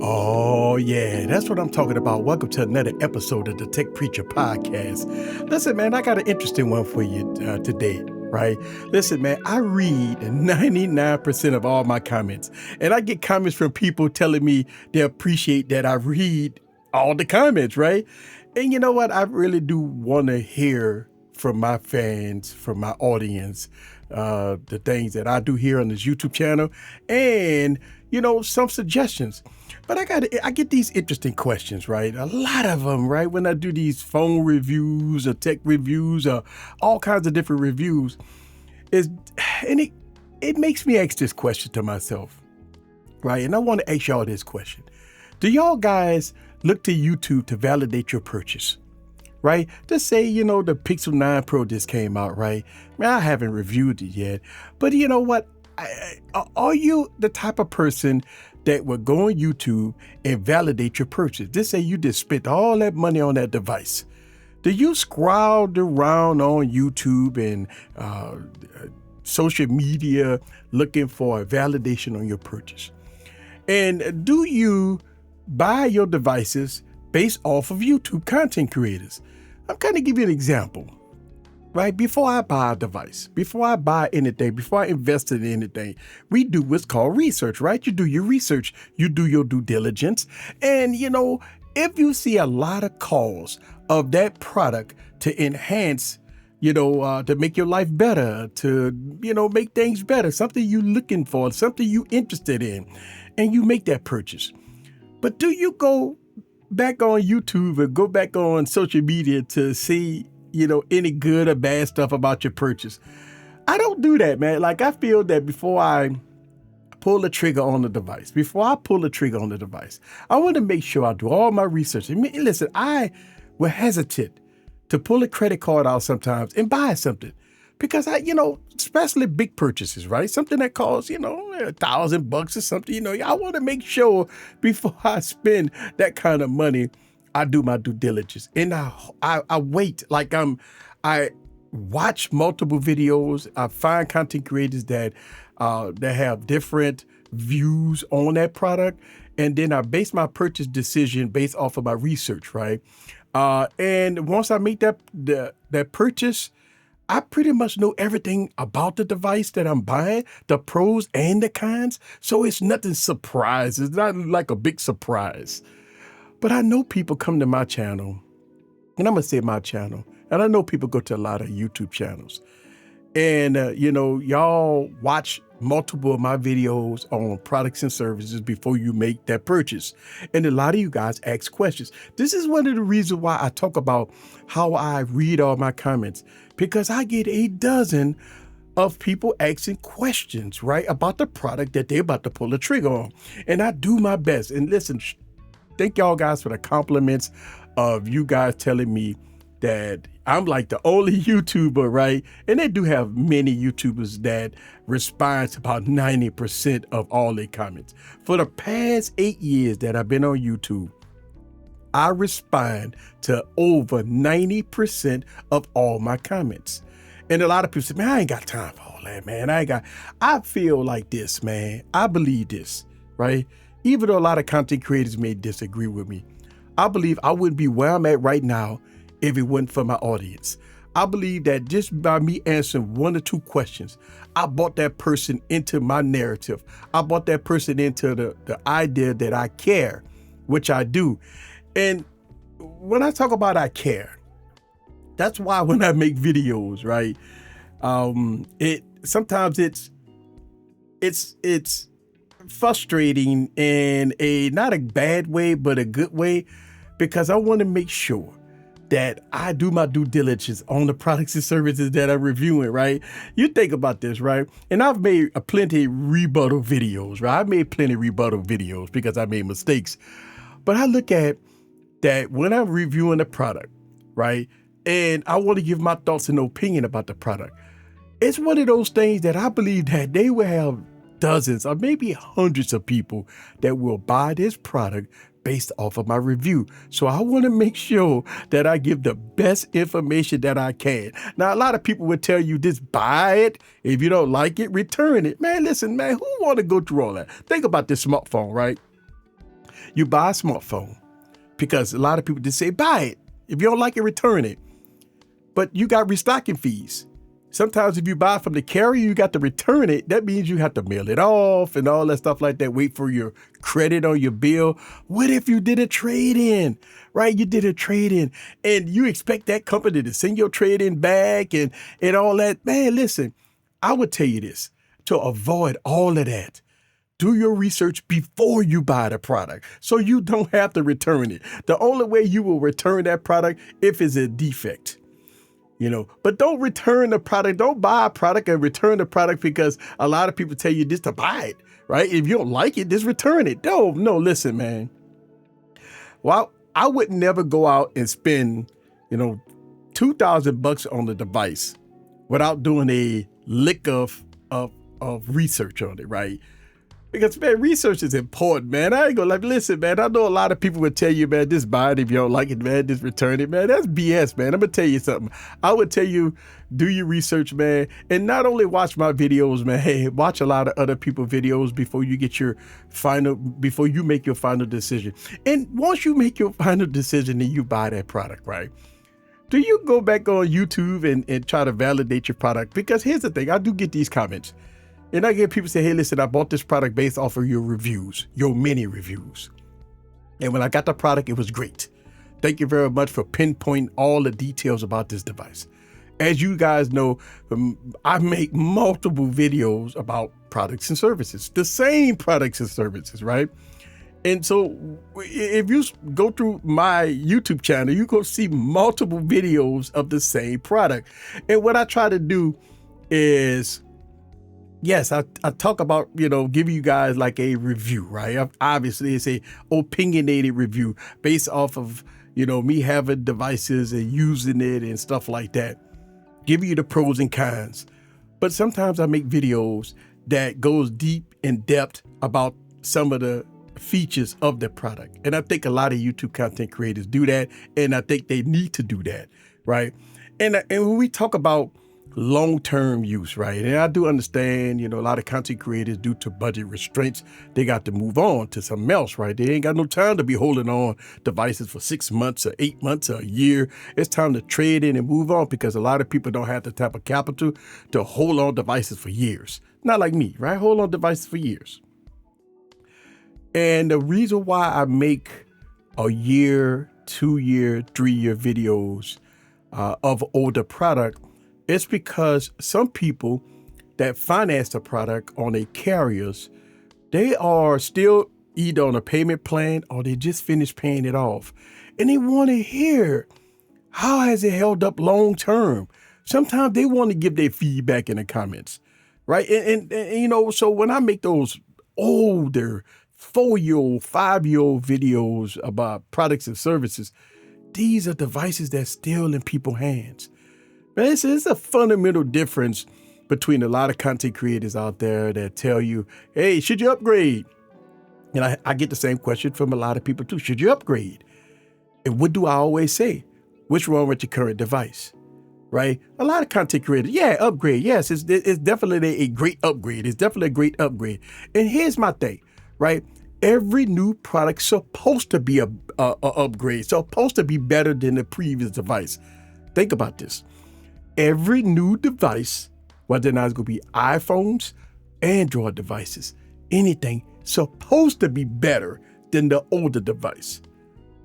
Oh, yeah, that's what I'm talking about. Welcome to another episode of the Tech Preacher Podcast. Listen, man, I got an interesting one for you today, right? Listen, man, I read 99% of all my comments, and I get comments from people telling me they appreciate that I read all the comments, right? And you know what? I really do want to hear from my fans, from my audience, the things that I do here on this YouTube channel, and some suggestions. But I get these interesting questions, right? A lot of them, right? When I do these phone reviews or tech reviews or all kinds of different reviews, and it makes me ask this question to myself, right? And I want to ask y'all this question: do y'all guys look to YouTube to validate your purchase? Right? Just say, the Pixel 9 Pro just came out, right? Man, I haven't reviewed it yet, but you know what? Are you the type of person that would go on YouTube and validate your purchase? Just say you just spent all that money on that device. Do you scroll around on YouTube and social media looking for a validation on your purchase? And do you buy your devices based off of YouTube content creators? I'm going to give you an example, right? Before I buy a device, before I buy anything, before I invest in anything, we do what's called research, right? You do your research, you do your due diligence. And, if you see a lot of calls of that product to enhance, to make your life better, to, make things better, something you're looking for, something you're interested in, and you make that purchase. But do you go back on YouTube and go back on social media to see, any good or bad stuff about your purchase? I don't do that, man. Like, I feel that before I pull the trigger on the device, I want to make sure I do all my research. I mean, listen, I will hesitate to pull a credit card out sometimes and buy something because especially big purchases, right? Something that costs, $1,000 or something, I want to make sure before I spend that kind of money, I do my due diligence. And I wait, I watch multiple videos. I find content creators that have different views on that product. And then I base my purchase decision based off of my research, right? And once I make that purchase, I pretty much know everything about the device that I'm buying, the pros and the cons. So it's nothing surprise. It's not like a big surprise. But I know people come to my channel, and I'm going to say my channel, and I know people go to a lot of YouTube channels. And, y'all watch multiple of my videos on products and services before you make that purchase. And a lot of you guys ask questions. This is one of the reasons why I talk about how I read all my comments, because I get a dozen of people asking questions, right, about the product that they're about to pull the trigger on. And I do my best. And listen, thank y'all guys for the compliments of you guys telling me that I'm like the only YouTuber, right? And they do have many YouTubers that respond to about 90% of all their comments. For the past 8 years that I've been on YouTube, I respond to over 90% of all my comments. And a lot of people say, man, I ain't got time for all that, man. I feel like this, man. I believe this, right? Even though a lot of content creators may disagree with me, I believe I wouldn't be where I'm at right now if it wasn't for my audience. I believe that just by me answering one or two questions, I brought that person into my narrative. I brought that person into the idea that I care, which I do. And when I talk about I care, that's why when I make videos, right? Sometimes it's frustrating in not a bad way, but a good way, because I want to make sure that I do my due diligence on the products and services that I'm reviewing, right? You think about this, right? And I've made plenty rebuttal videos, right? I've made plenty rebuttal videos because I made mistakes. But I look at that when I'm reviewing a product, right? And I want to give my thoughts and opinion about the product. It's one of those things that I believe that they will have dozens or maybe hundreds of people that will buy this product based off of my review. So I want to make sure that I give the best information that I can. Now, a lot of people would tell you just buy it. If you don't like it, return it. Man, listen, man, who want to go through all that? Think about this smartphone, right? You buy a smartphone because a lot of people just say, buy it. If you don't like it, return it. But you got restocking fees. Sometimes if you buy from the carrier, you got to return it. That means you have to mail it off and all that stuff like that. Wait for your credit on your bill. What if you did a trade-in, right? You did a trade-in and you expect that company to send your trade-in back and all that. Man, listen, I would tell you this, to avoid all of that. Do your research before you buy the product so you don't have to return it. The only way you will return that product if it's a defect. But don't return the product. Don't buy a product and return the product because a lot of people tell you just to buy it, right? If you don't like it, just return it. No, listen, man. Well, I would never go out and spend, $2,000 on the device without doing a lick of research on it, right? Because, man, research is important, man. I ain't gonna listen, man, I know a lot of people would tell you, man, just buy it. If you don't like it, man, just return it, man. That's BS, man. I'm gonna tell you something. I would tell you, do your research, man. And not only watch my videos, man, hey, watch a lot of other people's videos before you make your final decision. And once you make your final decision, then you buy that product, right? Do you go back on YouTube and try to validate your product? Because here's the thing, I do get these comments. And I get people say, hey, listen, I bought this product based off of your reviews, your many reviews. And when I got the product, it was great. Thank you very much for pinpointing all the details about this device. As you guys know, I make multiple videos about products and services, the same products and services, right? And so if you go through my YouTube channel, you go see multiple videos of the same product. And what I try to do is, yes, I talk about, giving you guys like a review, right? Obviously, it's a opinionated review based off of, me having devices and using it and stuff like that. Giving you the pros and cons. But sometimes I make videos that goes deep in depth about some of the features of the product. And I think a lot of YouTube content creators do that. And I think they need to do that, right? And when we talk about long-term use, right? And I do understand, a lot of content creators, due to budget restraints, they got to move on to something else, right? They ain't got no time to be holding on devices for 6 months or 8 months or a year. It's time to trade in and move on because a lot of people don't have the type of capital to hold on devices for years. Not like me, right? Hold on devices for years. And the reason why I make a year, 2 year, 3 year videos of older product, it's because some people that finance the product on their carriers, they are still either on a payment plan or they just finished paying it off. And they want to hear, how has it held up long term? Sometimes they want to give their feedback in the comments, right? And so when I make those older 4-year-old, 5-year-old videos about products and services, these are devices that's still in people's hands. Man, it's a fundamental difference between a lot of content creators out there that tell you, hey, should you upgrade? And I get the same question from a lot of people too. Should you upgrade? And what do I always say? What's wrong with your current device? Right? A lot of content creators, yeah, upgrade. Yes, it's definitely a great upgrade. It's definitely a great upgrade. And here's my thing, right? Every new product's supposed to be a upgrade, supposed to be better than the previous device. Think about this. Every new device, whether or not it's going to be iPhones, Android devices, anything, supposed to be better than the older device.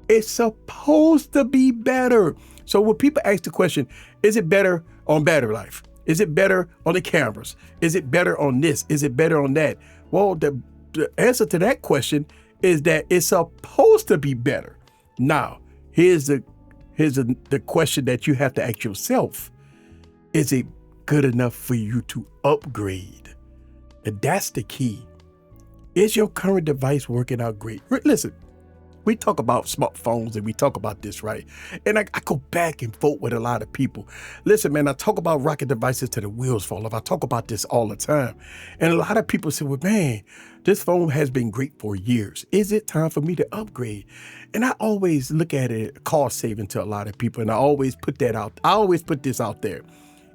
It's supposed to be better. So when people ask the question, is it better on battery life? Is it better on the cameras? Is it better on this? Is it better on that? Well, the answer to that question is that it's supposed to be better. Now, here's the question that you have to ask yourself. Is it good enough for you to upgrade? And that's the key. Is your current device working out great? Listen, we talk about smartphones and we talk about this, right? And I go back and forth with a lot of people. Listen, man, I talk about rocket devices till the wheels fall off. I talk about this all the time. And a lot of people say, well, man, this phone has been great for years. Is it time for me to upgrade? And I always look at it cost saving to a lot of people. And I always put that out. I always put this out there.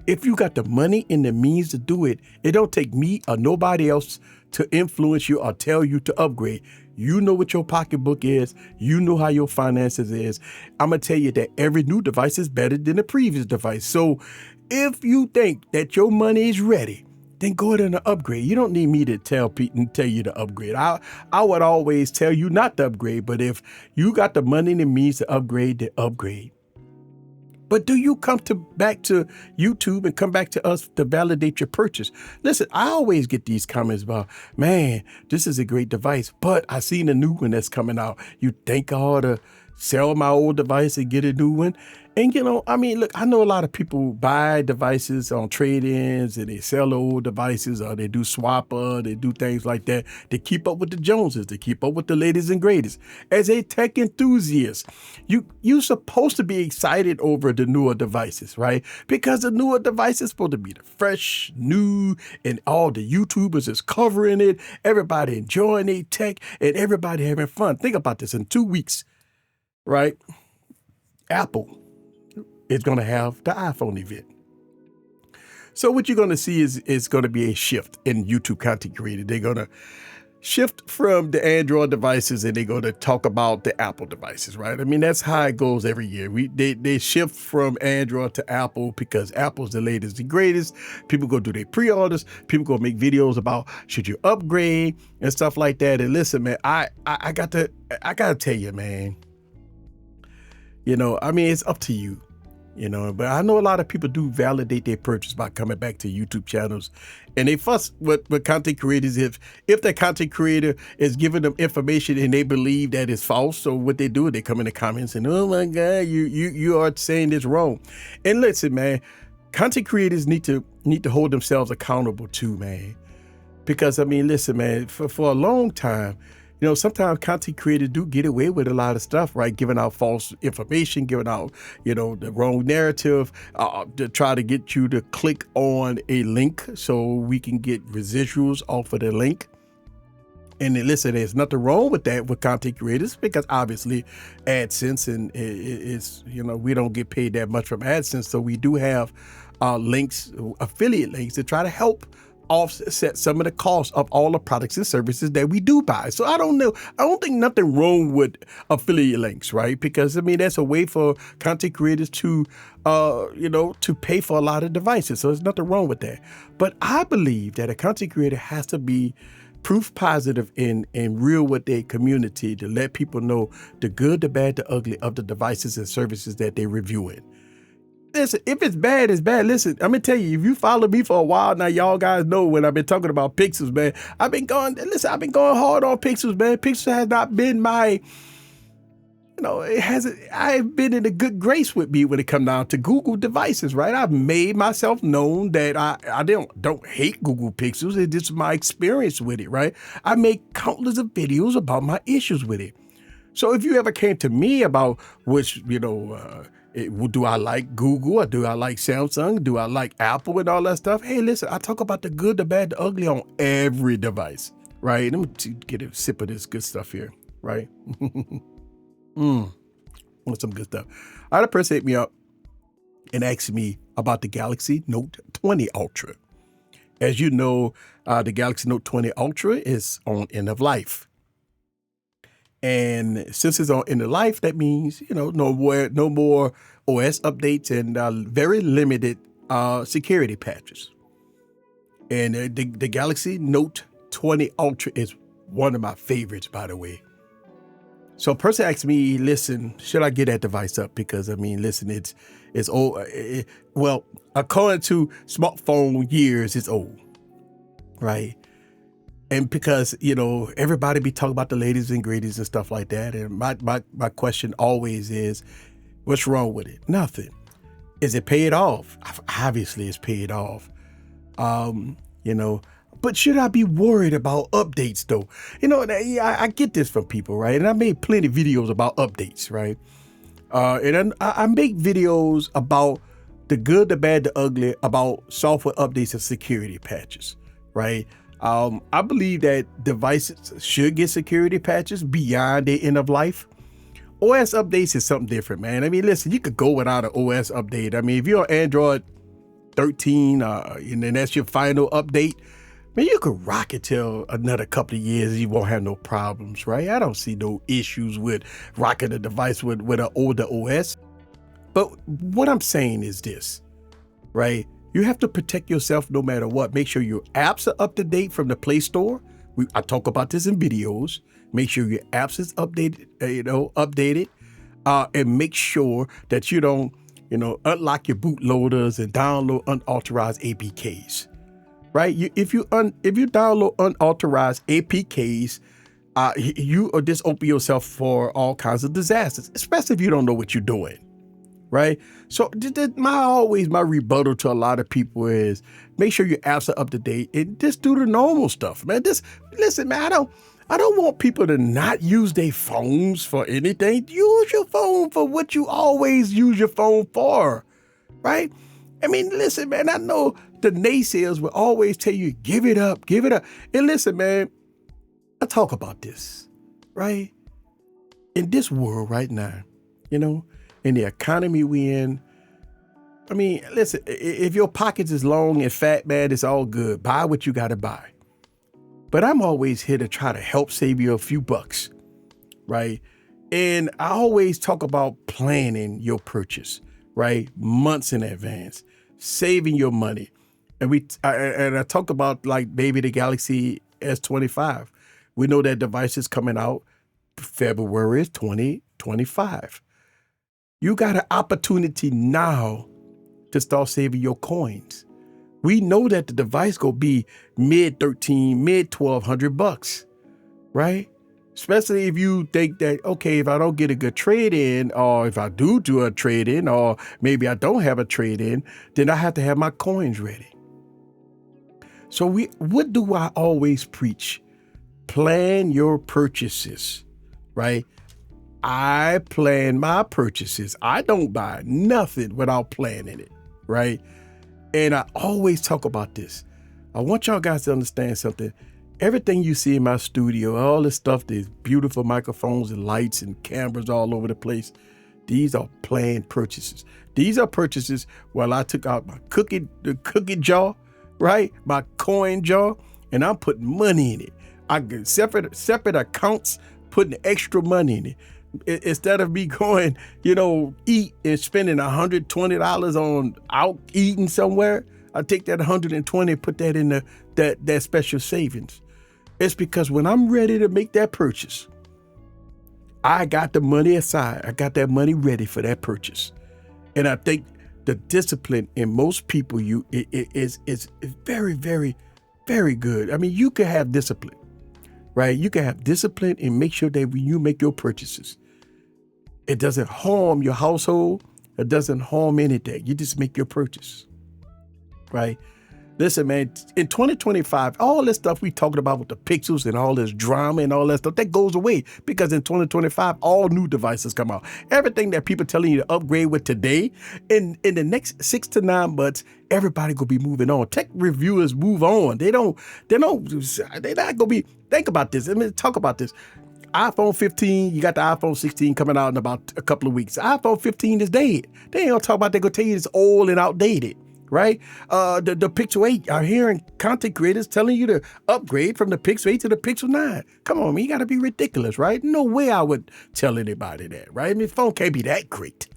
if you got the money and the means to do it, it don't take me or nobody else to influence you or tell you to upgrade. You know what your pocketbook is. You know how your finances is. I'm going to tell you that every new device is better than the previous device. So if you think that your money is ready, then go ahead and upgrade. You don't need me to tell you to upgrade. I would always tell you not to upgrade, but if you got the money and the means to upgrade, then upgrade. But do you come back to YouTube and come back to us to validate your purchase? Listen, I always get these comments about, man, this is a great device, but I seen a new one that's coming out. You think I ought to sell my old device and get a new one? And, I mean, look, I know a lot of people buy devices on trade-ins and they sell the old devices, or they do swapper, they do things like that to keep up with the Joneses, to keep up with the latest and greatest. As a tech enthusiast, you're supposed to be excited over the newer devices, right? Because the newer device is supposed to be the fresh, new, and all the YouTubers is covering it, everybody enjoying their tech, and everybody having fun. Think about this. In 2 weeks, right, Apple is going to have the iPhone event. So what you're going to see is going to be a shift in YouTube content creator. They're going to shift from the Android devices and they're going to talk about the Apple devices, right? I mean, that's how it goes every year. They shift from Android to Apple because Apple's the latest and greatest. People go do their pre-orders. People go make videos about should you upgrade and stuff like that. And listen, man, I got to tell you, man, I mean, it's up to you. But I know a lot of people do validate their purchase by coming back to YouTube channels, and they fuss with content creators if the content creator is giving them information and they believe that it's false. So what they do is they come in the comments and, oh my God, you are saying this wrong. And listen, man, content creators need to hold themselves accountable too, man. Because I mean, listen, man, for a long time, sometimes content creators do get away with a lot of stuff, right? Giving out false information, giving out, the wrong narrative, to try to get you to click on a link so we can get residuals off of the link. And then, listen, there's nothing wrong with that with content creators because obviously AdSense and it's, we don't get paid that much from AdSense. So we do have links, affiliate links to try to help offset some of the costs of all the products and services that we do buy. So I don't think nothing wrong with affiliate links, right? Because I mean, that's a way for content creators to, to pay for a lot of devices. So there's nothing wrong with that. But I believe that a content creator has to be proof positive and real with their community to let people know the good, the bad, the ugly of the devices and services that they're reviewing. Listen, if it's bad, it's bad. Listen, I'm going to tell you, if you follow me for a while now, y'all guys know when I've been talking about Pixels, man, I've been going hard on Pixels, man. Pixels has not been my, I've been in a good grace with me when it comes down to Google devices, right? I've made myself known that I don't hate Google Pixels. It's just my experience with it, right? I make countless of videos about my issues with it. So if you ever came to me about which, do I like Google or do I like Samsung? Do I like Apple and all that stuff? Hey, listen, I talk about the good, the bad, the ugly on every device, right? Let me get a sip of this good stuff here, right? Want some good stuff. I had a person hit me up and asked me about the Galaxy Note 20 Ultra. As you know, the Galaxy Note 20 Ultra is on end of life. And since it's on end of life, that means, no more OS updates and very limited security patches. And the Galaxy Note 20 Ultra is one of my favorites, by the way. So a person asked me, listen, should I get that device up? Because, I mean, listen, it's old. Well, according to smartphone years, it's old, right? And because, everybody be talking about the latest and greatest and stuff like that. And my question always is, what's wrong with it? Nothing. Is it paid off? Obviously, it's paid off. But should I be worried about updates, though? I get this from people, right? And I made plenty of videos about updates, right? And I make videos about the good, the bad, the ugly, about software updates and security patches, right? I believe that devices should get security patches beyond their end of life. OS updates is something different, man. I mean, listen, you could go without an OS update. I mean, if you're on Android, 13, and then that's your final update, man, you could rock it till another couple of years and you won't have no problems, right? I don't see no issues with rocking a device with an older OS. But what I'm saying is this, right? You have to protect yourself no matter what. Make sure your apps are up to date from the Play Store. I talk about this in videos. Make sure your apps is updated, and make sure that you don't, unlock your bootloaders and download unauthorized APKs. Right? If you download unauthorized APKs, you are just open yourself for all kinds of disasters, especially if you don't know what you're doing. Right? So my rebuttal to a lot of people is make sure your apps are up to date and just do the normal stuff, man. Listen, man, I don't want people to not use their phones for anything. Use your phone for what you always use your phone for, right? I mean, listen, man, I know the naysayers will always tell you, give it up. And listen, man, I talk about this, right? In this world right now, in the economy we in, I mean, listen, if your pockets is long and fat, man, it's all good. Buy what you got to buy. But I'm always here to try to help save you a few bucks, right? And I always talk about planning your purchase, right? Months in advance, saving your money. And I talk about like maybe the Galaxy S25. We know that device is coming out February 2025. You got an opportunity now to start saving your coins. We know that the device gonna be mid-$1,300, mid-$1,200, right? Especially if you think that, okay, if I don't get a good trade-in, or if I do a trade-in, or maybe I don't have a trade-in, then I have to have my coins ready. So what do I always preach? Plan your purchases, right? I plan my purchases. I don't buy nothing without planning it, right? And I always talk about this. I want y'all guys to understand something. Everything you see in my studio, all this stuff, these beautiful microphones and lights and cameras all over the place, these are planned purchases. These are purchases where I took out my cookie jar, right? My coin jar, and I'm putting money in it. I get separate accounts, putting extra money in it. Instead of me going, eat and spending $120 on out eating somewhere, I take that $120, put that in that special savings. It's because when I'm ready to make that purchase, I got the money aside. I got that money ready for that purchase. And I think the discipline in most people is very, very, very good. I mean, you can have discipline, right? You can have discipline and make sure that when you make your purchases, it doesn't harm your household. It doesn't harm anything. You just make your purchase, right? Listen, man, in 2025, all this stuff we talking about with the pixels and all this drama and all that stuff, that goes away because in 2025, all new devices come out. Everything that people telling you to upgrade with today, in the next 6 to 9 months, everybody gonna be moving on. Tech reviewers move on. They're not gonna be, think about this. Let me talk about this. iPhone 15, you got the iPhone 16 coming out in about a couple of weeks. iPhone 15 is dead. They ain't gonna talk about, they're gonna tell you it's old and outdated, right? The Pixel 8, I'm hearing content creators telling you to upgrade from the Pixel 8 to the Pixel 9. Come on, man, you gotta be ridiculous, right? No way I would tell anybody that, right? I mean, the phone can't be that great,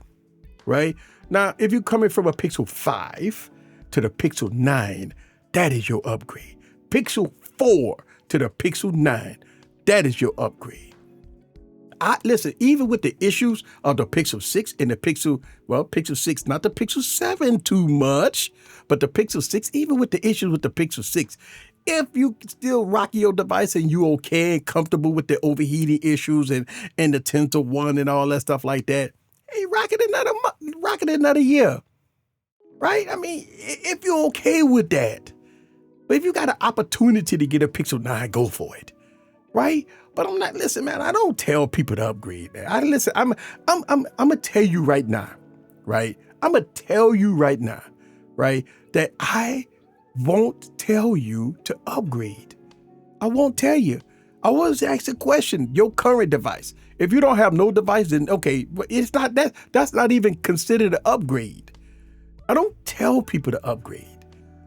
right? Now, if you're coming from a Pixel 5 to the Pixel 9, that is your upgrade. Pixel 4 to the Pixel 9, that is your upgrade. Listen, even with the issues of the Pixel 6 and the Pixel 6, not the Pixel 7 too much, but the Pixel 6, even with the issues with the Pixel 6, if you still rock your device and you okay and comfortable with the overheating issues and the 10-to-1 and all that stuff like that, hey, rock it another year, right? I mean, if you're okay with that. But if you got an opportunity to get a Pixel 9, go for it, right? But I'm not, listen, man, I don't tell people to upgrade, man. I'm gonna tell you right now, right? I'm gonna tell you right now, right, that I won't tell you to upgrade. I won't tell you. I was asked a question, your current device. If you don't have no device, then okay, it's not that. That's not even considered an upgrade. I don't tell people to upgrade.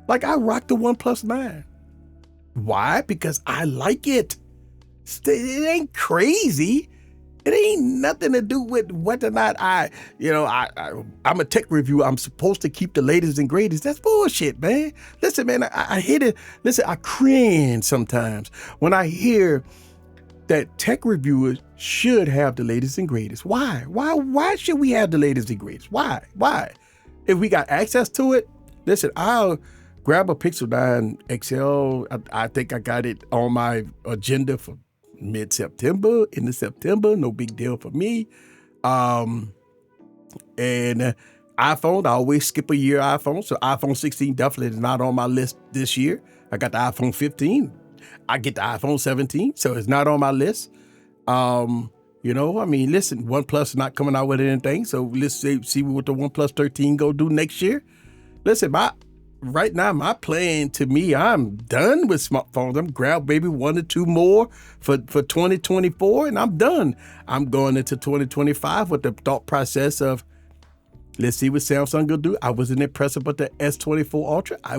Like I rock the OnePlus 9. Why? Because I like it. It ain't crazy. It ain't nothing to do with whether or not I'm a tech reviewer. I'm supposed to keep the latest and greatest. That's bullshit, man. Listen, man, I hit it. Listen, I cringe sometimes when I hear that tech reviewers should have the latest and greatest. Why? Why should we have the latest and greatest? Why? If we got access to it, listen, I'll grab a Pixel 9 XL. I think I got it on my agenda for mid-September, into September, no big deal for me. And iPhone, I always skip a year iPhone. So iPhone 16 definitely is not on my list this year. I got the iPhone 15. I get the iPhone 17, so it's not on my list. Listen, OnePlus is not coming out with anything. So let's see what the OnePlus 13 go do next year. Listen, right now, my plan to me, I'm done with smartphones. I'm grab maybe 1 or 2 more for 2024, and I'm done. I'm going into 2025 with the thought process of, let's see what Samsung will do. I wasn't impressed about the S24 Ultra. I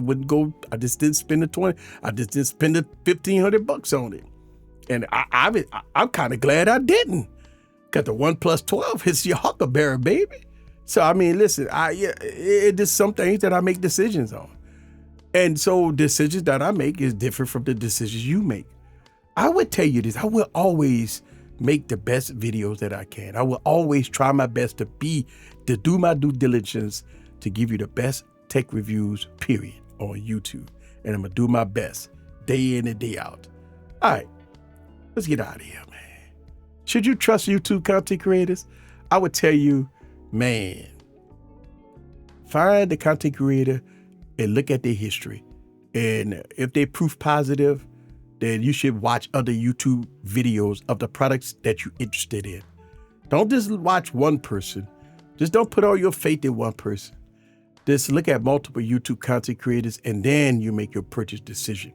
just didn't spend the $1,500 on it. And I'm kind of glad I didn't, because the OnePlus 12 is your huckleberry, baby. So, listen, it is some things that I make decisions on. And so decisions that I make is different from the decisions you make. I would tell you this. I will always make the best videos that I can. I will always try my best to do my due diligence to give you the best tech reviews, period, on YouTube. And I'm going to do my best day in and day out. All right, let's get out of here, man. Should you trust YouTube content creators? I would tell you, man, find the content creator and look at their history. And if they're proof positive, then you should watch other YouTube videos of the products that you're interested in. Don't just watch one person. Just don't put all your faith in one person. Just look at multiple YouTube content creators and then you make your purchase decision.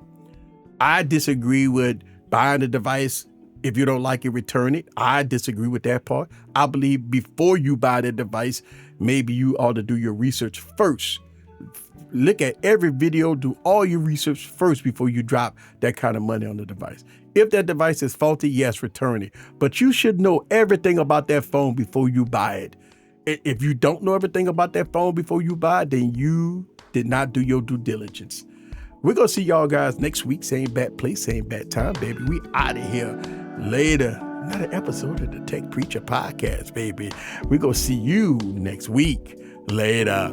I disagree with buying a device. If you don't like it, return it. I disagree with that part. I believe before you buy the device, maybe you ought to do your research first. Look at every video, do all your research first before you drop that kind of money on the device. If that device is faulty, yes, return it. But you should know everything about that phone before you buy it. If you don't know everything about that phone before you buy it, then you did not do your due diligence. We're going to see y'all guys next week. Same bad place, same bad time, baby. We out of here later. Another episode of the Tech Preacher Podcast, baby. We're going to see you next week. Later.